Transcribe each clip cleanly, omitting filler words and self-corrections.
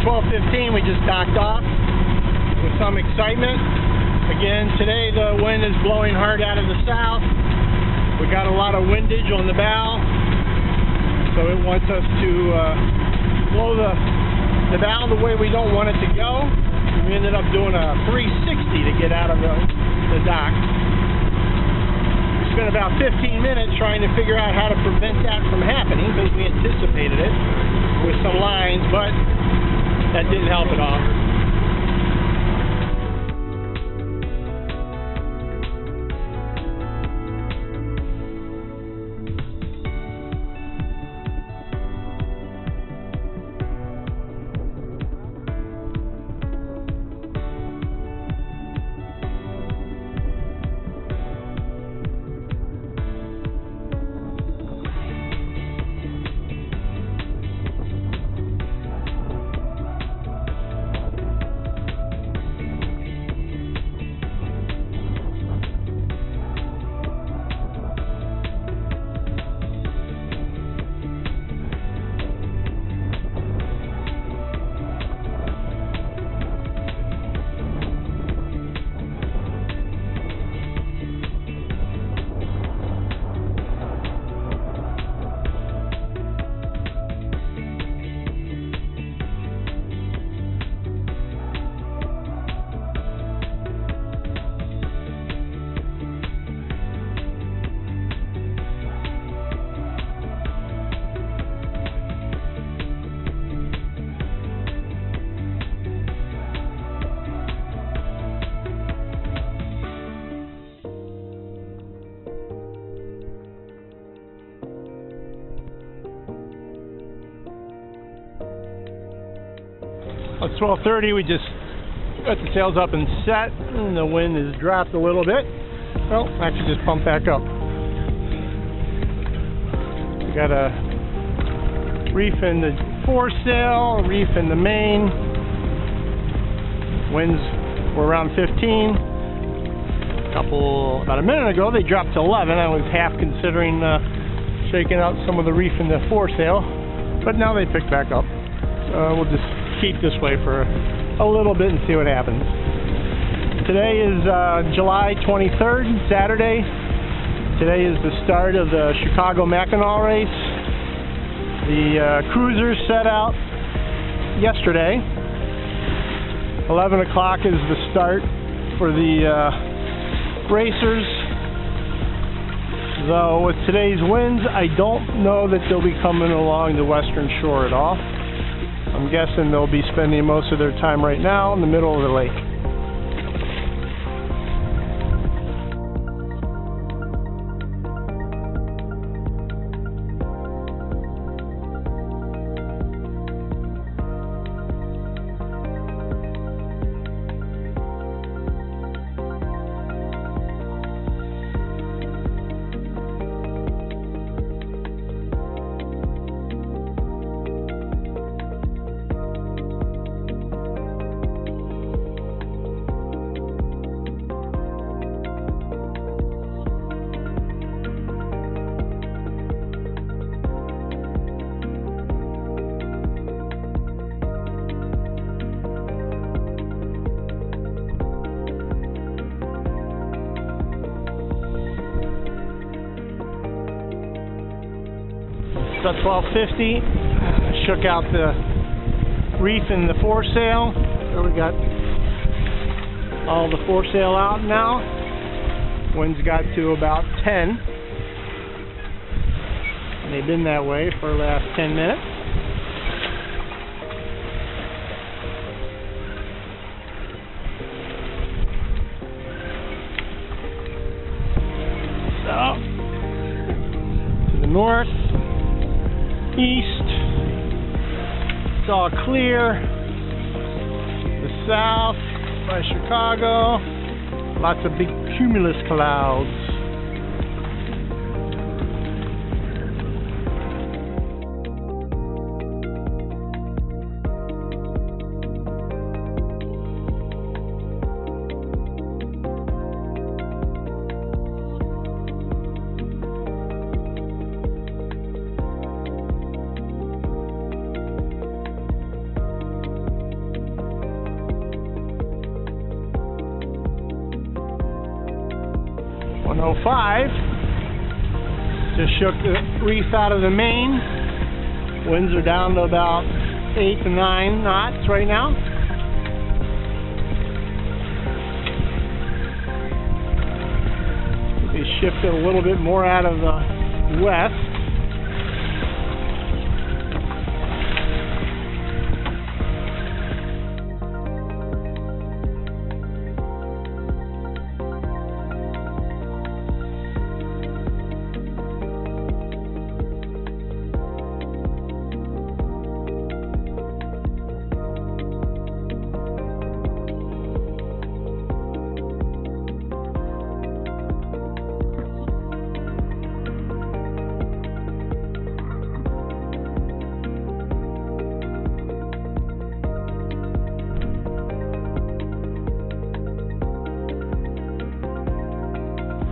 12:15, we just docked off with some excitement. Again, today the wind is blowing hard out of the south. We got a lot of windage on the bow, so it wants us to blow the bow the way we don't want it to go. We ended up doing a 360 to get out of the dock. We spent about 15 minutes trying to figure out how to prevent that from happening because we anticipated it with some lines, but that didn't help at all. It's 12:30, we just got the sails up and set, and the wind has dropped a little bit. Well, actually just pumped back up. We got a reef in the foresail, a reef in the main. Winds were around 15. About a minute ago, they dropped to 11. I was half considering shaking out some of the reef in the foresail, but now they picked back up. So we'll just keep this way for a little bit and see what happens. Today is July 23rd, Saturday. Today is the start of the Chicago Mackinac race. The cruisers set out yesterday. 11 o'clock is the start for the racers. Though with today's winds, I don't know that they'll be coming along the western shore at all. I'm guessing they'll be spending most of their time right now in the middle of the lake. It's about 12:50. Shook out the reef in the foresail. So we got all the foresail out now. Wind's got to about 10. And they've been that way for the last 10 minutes. So, to the north. East, it's all clear. The south by Chicago, lots of big cumulus clouds. 105. Just shook the reef out of the main. Winds are down to about 8 to 9 knots right now. They shifted a little bit more out of the west.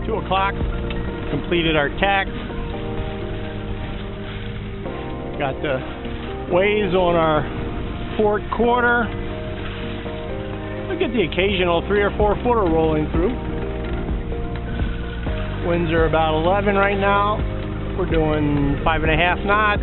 O'clock, completed our tack. Got the waves on our port quarter. We get the occasional 3 or 4 footer rolling through. Winds are about 11 right now. We're doing 5.5 knots.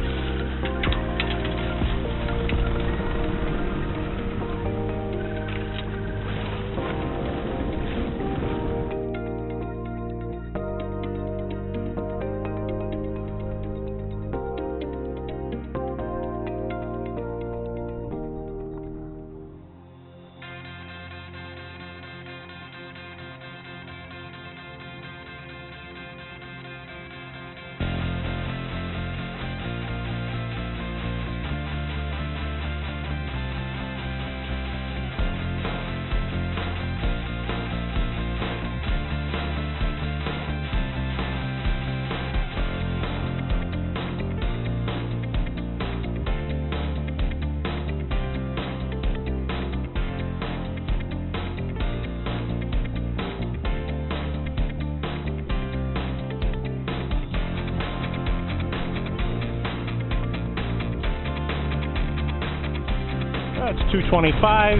It's 2:25.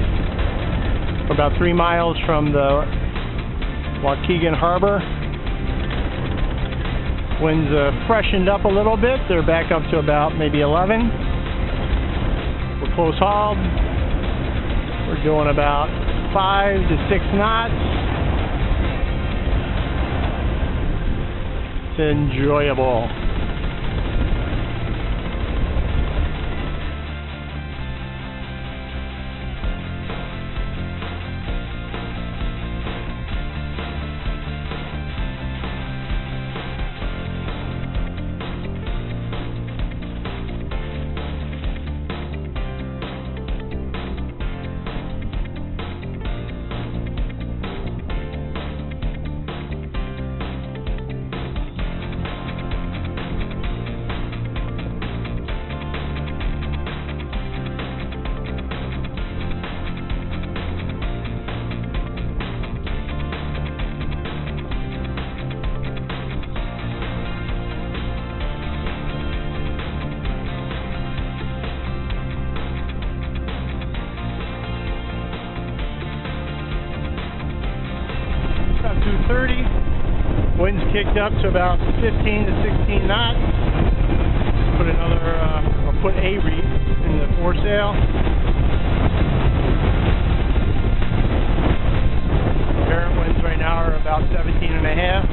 We're about 3 miles from the Waukegan Harbor. Winds freshened up a little bit. They're back up to about maybe 11. We're close hauled. We're doing about 5 to 6 knots. It's enjoyable. About 2:30. Winds kicked up to about 15 to 16 knots. Put another, or put a reef in the foresail. Current winds right now are about 17.5.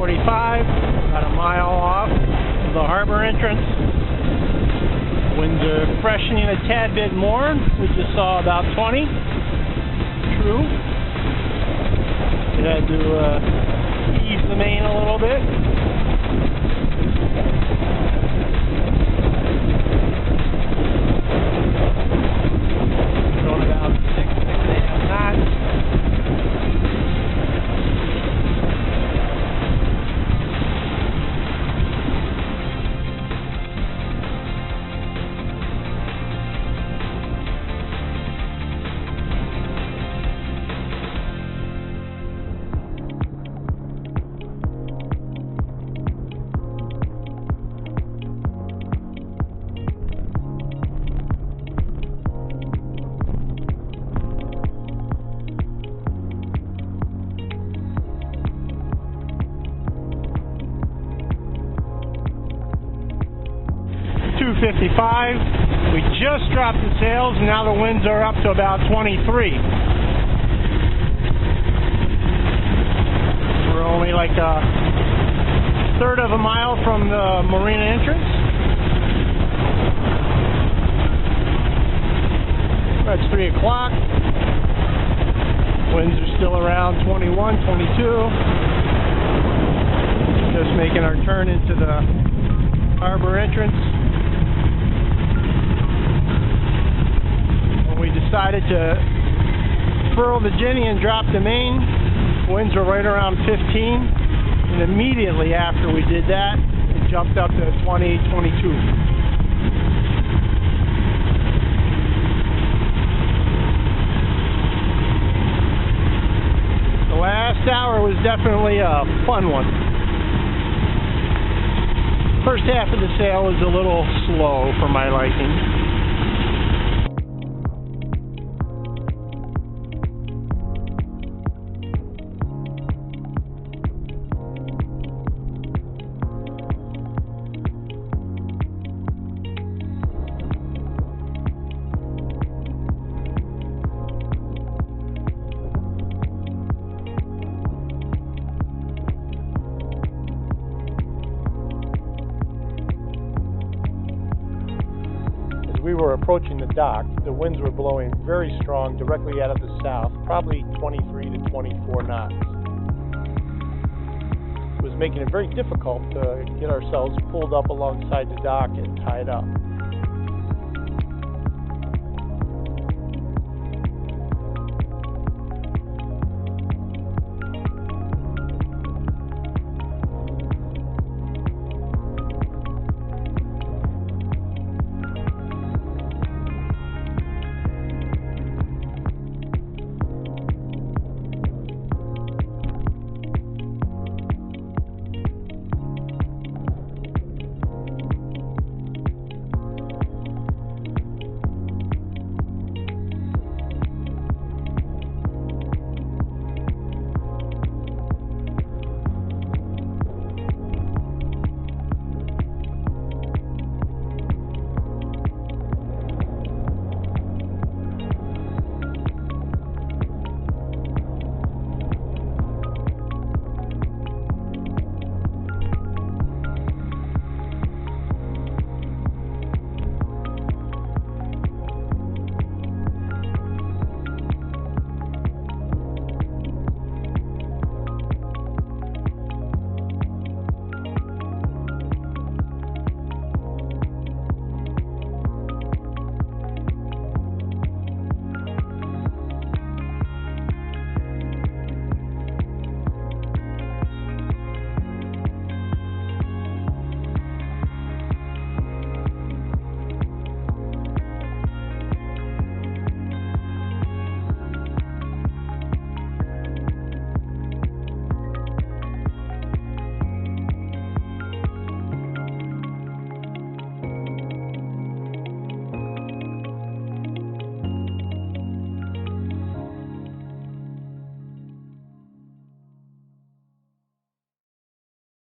2:45, about a mile off the harbor entrance. Winds are freshening a tad bit more. We just saw about 20. True. We had to ease the main a little bit. Going about 6.5 knots. .55. We just dropped the sails, and now the winds are up to about 23. We're only like a third of a mile from the marina entrance. That's 3 o'clock. Winds are still around 21, 22. Just making our turn into the harbor entrance. We decided to furl the Jenny and drop the main. Winds were right around 15, and immediately after we did that, it jumped up to 20, 22. The last hour was definitely a fun one. First half of the sail was a little slow for my liking. We were approaching the dock. The winds were blowing very strong directly out of the south, probably 23 to 24 knots. It was making it very difficult to get ourselves pulled up alongside the dock and tied up.